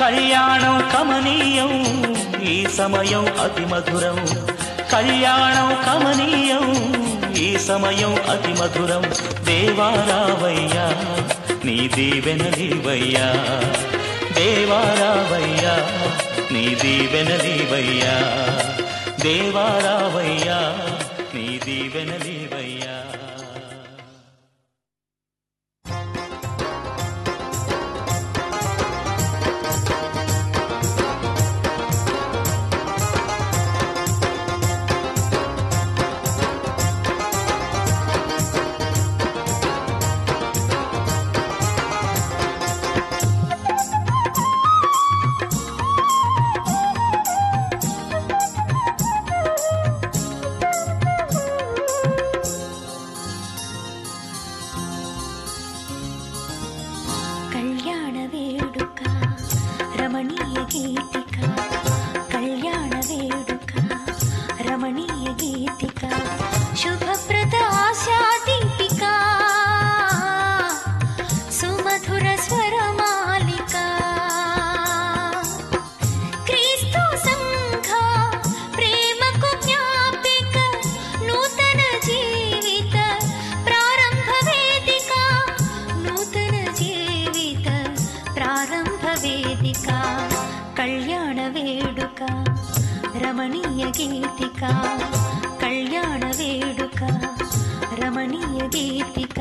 కళ్యాణం కమనీయం ఈ సమయం అతి మధురం, కళ్యాణం కమనీయం ఈ సమయం అతి మధురం. దేవారావయ్యా నీ దీవెనలివయ్యా, దేవారావయ్యా నీ దీవెనలివయ్యా, దేవారావయ్యా నీ దీవెనలివయ్యా. కళ్యాణ వేడుక రమణీయ గీతిక, కళ్యాణ వేడుక రమణీయ గీతిక, శుభప్రద ఆశాదీపిక, సుమధుర స్వరమాలిక. రమణీయ గీతిక, కళ్యాణ వేడుక రమణీయ గీతిక,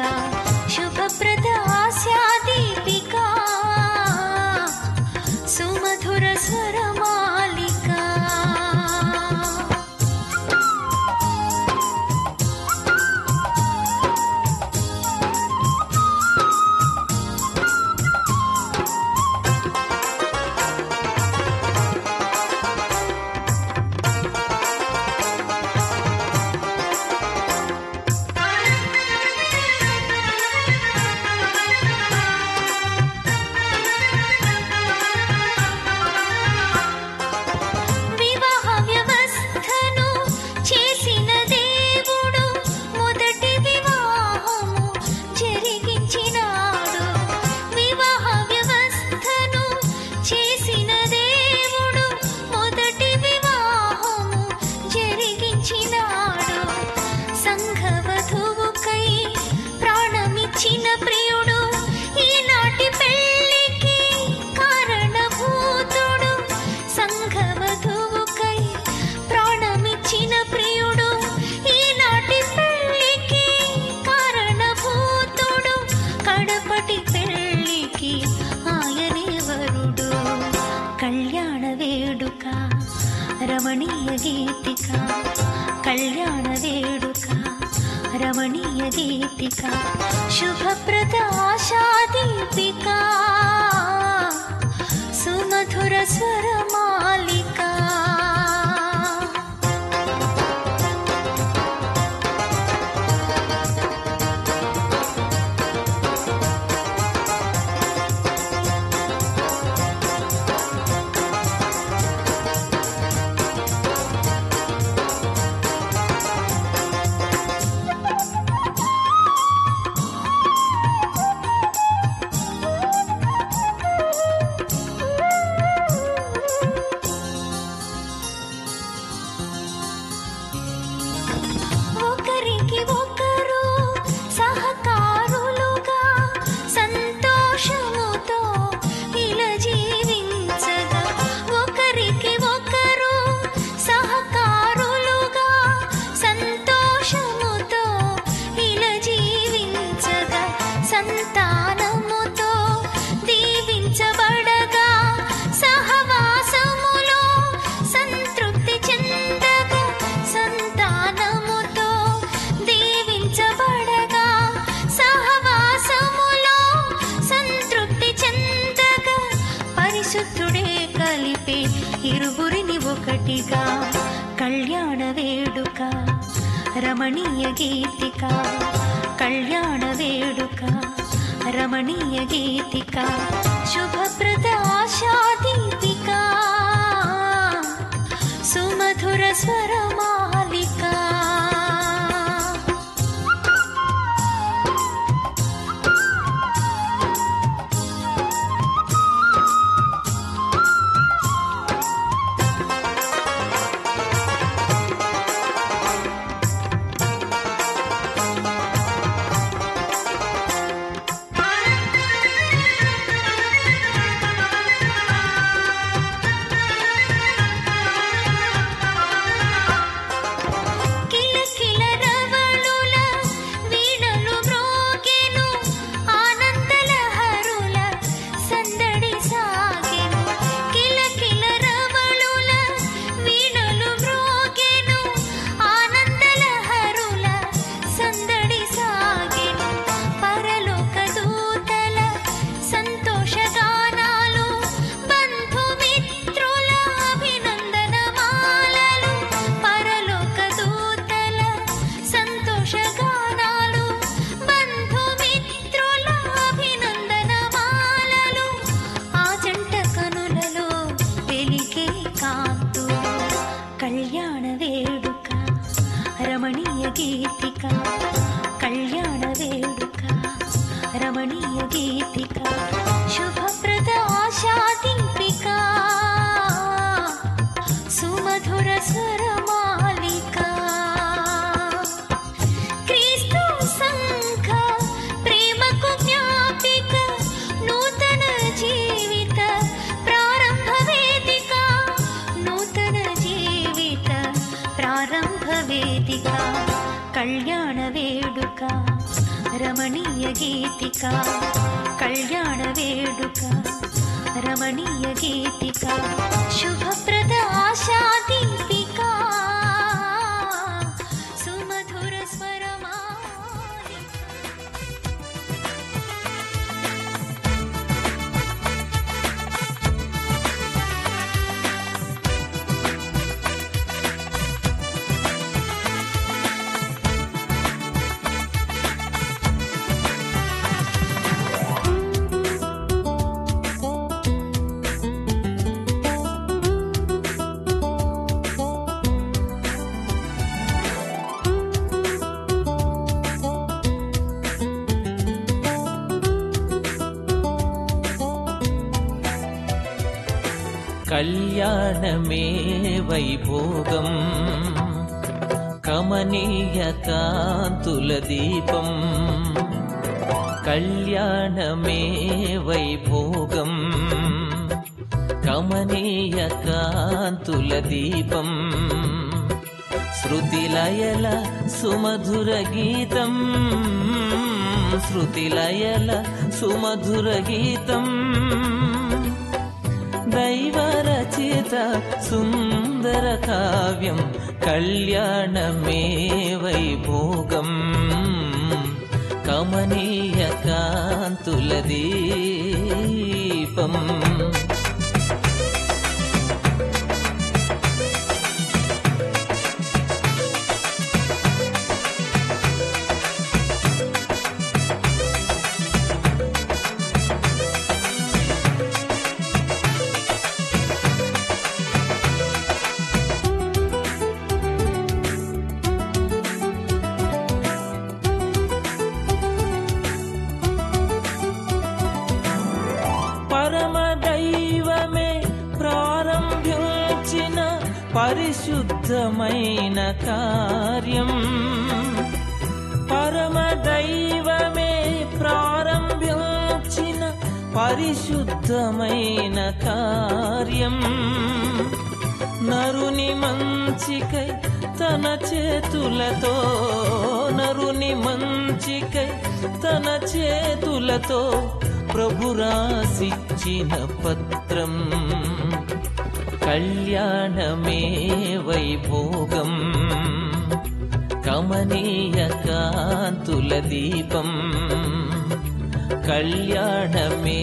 శుభప్రద ఆశాదీపిక, సుమధుర స్వరమాలిక. సంతానముతో దీవించబడగా, సహవాసములో సంతృప్తి చెందగా, సంతానముతో దీవించబడగా, సహవాసములో సంతృప్తి చెందగా, పరిశుద్ధుడే కలిపే ఇరువురిని ఒకటిగా, కళ్యాణ వేడుక రమణీయ గీతిక, కళ్యాణ వేడుక రమణీయ గీతిక, శుభప్రద ఆశాదీపిక, సుమధుర స్వరమాలిక. గీతిక శుభప్రద ఆశా దీపిక సుమధుర స్వరమాలిక క్రీస్తు సంఘ ప్రేమకు జ్ఞాపిక నూతన జీవిత ప్రారంభ వేదిక నూతన జీవిత ప్రారంభ వేదిక కళ్యాణ వేడుక రమణీయ గీతిక కళ్యాణ వేడుక రమణీయ గీతిక శుభప్రద ఆశా దీపిక సుమధుర స్వరమాలిక కళ్యాణమే వైభోగం కమనీయ కాంతుల దీపం కళ్యాణమే వైభోగం కమనీయ కాంతుల దీపం శృతిలయల సుమధుర గీతం శృతిలయల సుమధుర గీతం దైవరచిత సుందర కావ్యం కళ్యాణమే వైభోగం కమనీయ కాంతుల దీపం పరమదైవమే ప్రారంభించిన పరిశుద్ధమైన కార్యం పరమదైవమే ప్రారంభించిన పరిశుద్ధమైన కార్యం నరుని మంచికై తన చేతులతో నరుని మంచికై తన చేతులతో ప్రభు రాసిచ్చిన పత్రం కళ్యాణమే వైభోగం కమనీయ కాంతుల దీపం కళ్యాణమే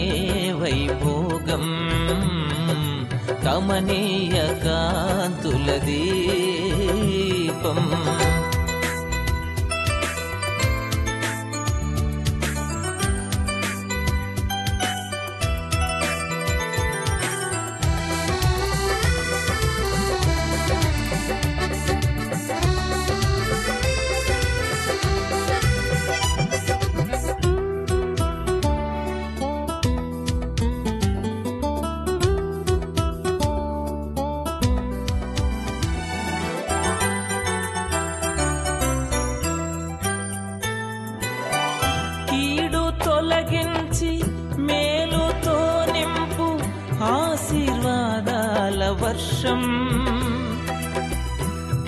వైభోగం కమనీయ కాంతుల దీపం తొలగించి మేలుతో నింపు ఆశీర్వాదాల వర్షం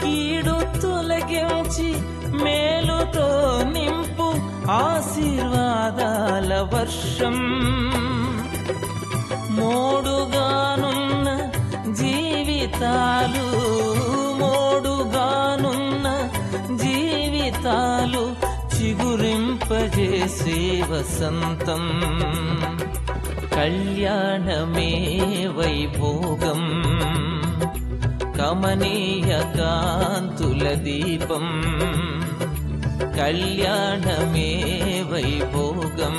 కీడు తొలగించి మేలుతో నింపు ఆశీర్వాదాల వర్షం మోడుగానున్న జీవితాలు మోడుగానున్న జీవితాలు చిగురింపజేసే వసంతం కళ్యాణమే వైభోగం కమనీయ కాంతుల దీపం కళ్యాణమే వైభోగం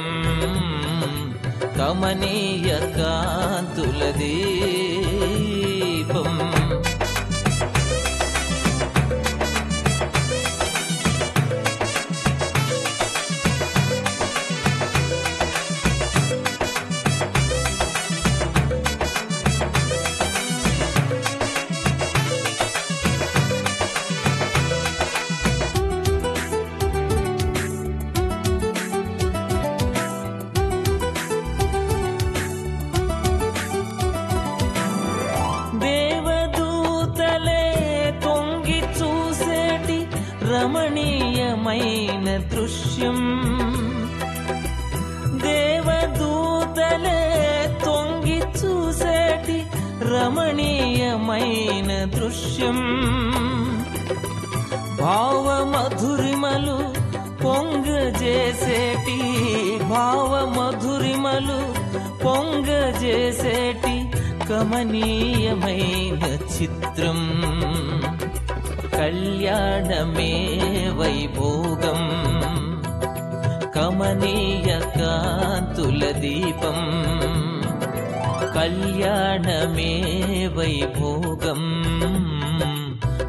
కమనీయ కాంతుల దీపం రమణీయమైన దృశ్యం దేవదూతలే తొంగి చూసేటి రమణీయమైన దృశ్యం భావమధురిమలు పొంగజేసేటి భావమధురిమలు పొంగజేసేటి కమనీయమైన చిత్రం కళ్యాణమే వైభోగం కమనీయ కాంతుల దీపం కళ్యాణమే వైభోగం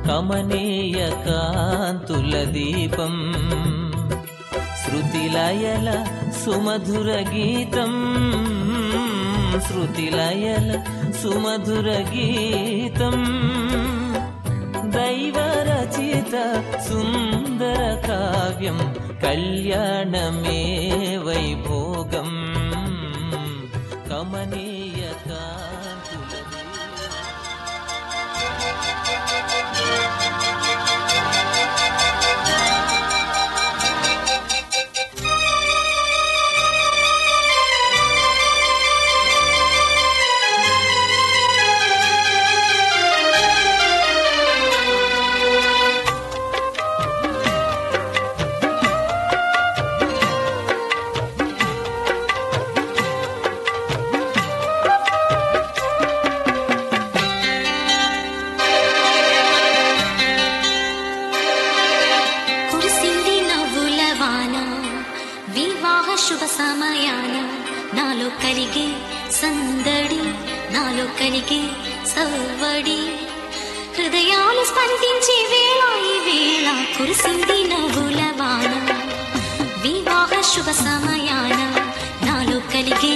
కమనీయ కాంతుల దీపం శృతిలయల సుమధుర గీతం శృతిలయల సుమధుర గీతం దైవరచిత సుందర కావ్యం కళ్యాణమే వైభోగం కమనీయ కాంతుల శుభ సమయాన నాలో కలిగే సందడి నాలో కలిగే సవ్వడి హృదయాలు స్పందించే వేళ ఈ వేళ కురిసింది నవ్వుల వాన వివాహ శుభ సమయాన నాలో కలిగే